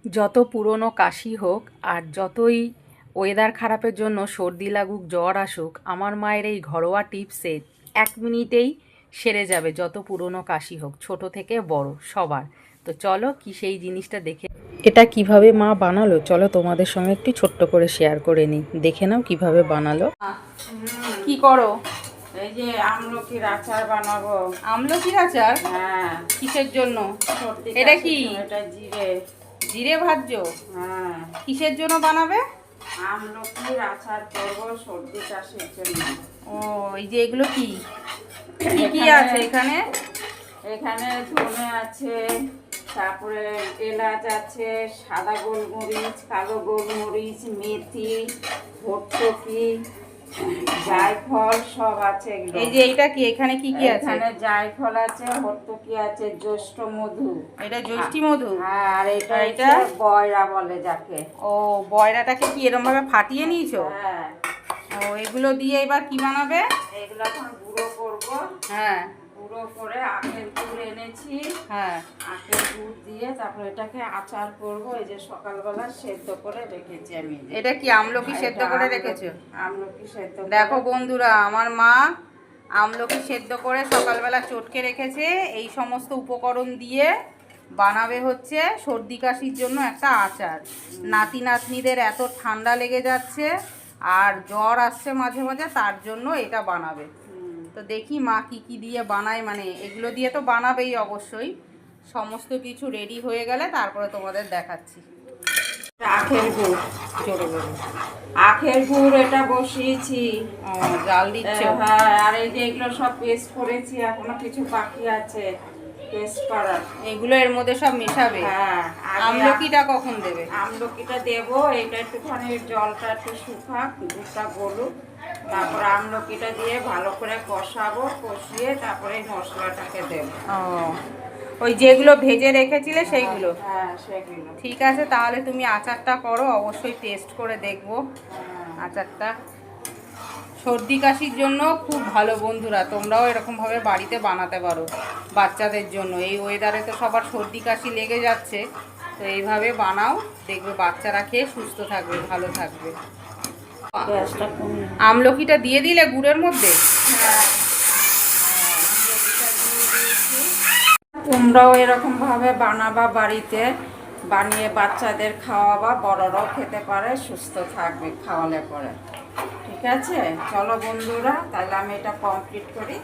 যত পুরনো কাশি হোক আর যতই ওয়েদার খারাপের জন্য সর্দি লাগুক জ্বর আসুক, আমার মায়ের এই ঘরোয়া টিপসে 1 মিনিটেই সেরে যাবে যত পুরনো কাশি হোক, ছোট থেকে বড় সবার। তো চলো কি সেই জিনিসটা দেখে, এটা কিভাবে মা বানালো চলো তোমাদের সঙ্গে একটু ছোট্ট করে শেয়ার করে নিই। দেখে নাও কিভাবে বানালো। কি করো? এই যে আমলকির আচার বানাবো। আমলকির আচার? হ্যাঁ। কিসের জন্য? সর্দি এটা কাশির কি? সময় এটা জিরে। জিরে ভাজছো? হ্যাঁ। কিসের জন্য বানাবে? আমলকির আচার করবো সর্দি কাশির জন্য। ও, এই যে এগুলো কি কি কি আছে এখানে? এখানে ধনে আছে, তারপরে এলাচ আছে, সাদা গোলমরিচ, কালো গোলমরিচ, মেথি, ভর্তুকি, জায়ফল সব আছে এগুলো। এই যে এইটা কি, এখানে কি কি আছে? এখানে জায়ফল আছে, ভর্তুকি আছে, জ্যৈষ্ঠ মধু। এটা জ্যৈষ্ঠী মধু? হ্যাঁ, আর এটা আর এটা? বয়রা বলে যাকে। ও, বয়রাটাকে কি এরকম ভাবে ফাটিয়ে নিয়েছো? হ্যাঁ। ও, এগুলো দিয়ে এবার কি বানাবে? এগুলো এখন গুঁড়ো করবো। হ্যাঁ গুঁড়ো করে আখের গুড় এনেছি। হ্যাঁ। আখের গুড় দিয়ে তারপর এটাকে আচার করবো। এই যে সকালবেলা সেদ্ধ করে রেখেছি আমি। এটা কি আমলকি সেদ্ধ করে রেখেছো? আমলকি সেদ্ধ করে। দেখো বন্ধুরা, আমার মা আমলকি সেদ্ধ করে সকালবেলা চটকে রেখেছে। এই সমস্ত উপকরণ দিয়ে বানাবে হচ্ছে সর্দি কাশির জন্য একটা আচার। নাতি নাতনিদের এত ঠান্ডা লেগে যাচ্ছে আর জ্বর আসছে মাঝে মাঝে, তার জন্য এটা বানাবে। তো দেখি মা কি কি দিয়ে বানায়, মানে এগুলো দিয়ে তো বানাবেই অবশ্যই। সমস্ত কিছু রেডি হয়ে গেলে তারপরে তোমাদের দেখাচ্ছি। আখের গুড়। জোরে জোরে। আখের গুড় এটা বসিয়েছি। ও, জাল দিচ্ছ? হ্যাঁ, আর এই যে এগুলো সব পেস্ট করেছি, এখনো কিছু বাকি আছে পেস্ট করার। এগুলো এর মধ্যে সব মেশাবে? হ্যাঁ। আমলকিটা কখন দেবে? আমলকিটা দেবো, এটা একটুখানি জলটা একটু শুকাক, দুধটা গলুক, তারপর আমলকিটা দিয়ে ভালো করে কষাবো, কষিয়ে তারপরে এই মশলাটাকে দেবো। ও, ওই যেগুলো ভেজে রেখেছিলে সেইগুলো? হ্যাঁ, সেগুলো। ঠিক আছে, তাহলে তুমি আচারটা করো, অবশ্যই টেস্ট করে দেখবো আচারটা। সর্দি কাশির জন্য খুব ভালো বন্ধুরা, তোমরাও এরকমভাবে বাড়িতে বানাতে পারো বাচ্চাদের জন্য। এই ওয়েদারে তো সবার সর্দি কাশি লেগে যাচ্ছে, তো এইভাবে বানাও, দেখবে বাচ্চারা খেয়ে সুস্থ থাকবে, ভালো থাকবে। গ্যাসটা কমিয়ে। আমলকিটা দিয়ে দিলে গুড়ের মধ্যে? হ্যাঁ, তোমরাও এরকম ভাবে বানাবা বাড়িতে, বানিয়ে বাচ্চাদের খাওয়াবা, বড়রাও খেতে পারে, সুস্থ থাকবে খাওয়ালে পরে। ঠিক আছে, চলো বন্ধুরা, তাহলে আমি এটা কমপ্লিট করি।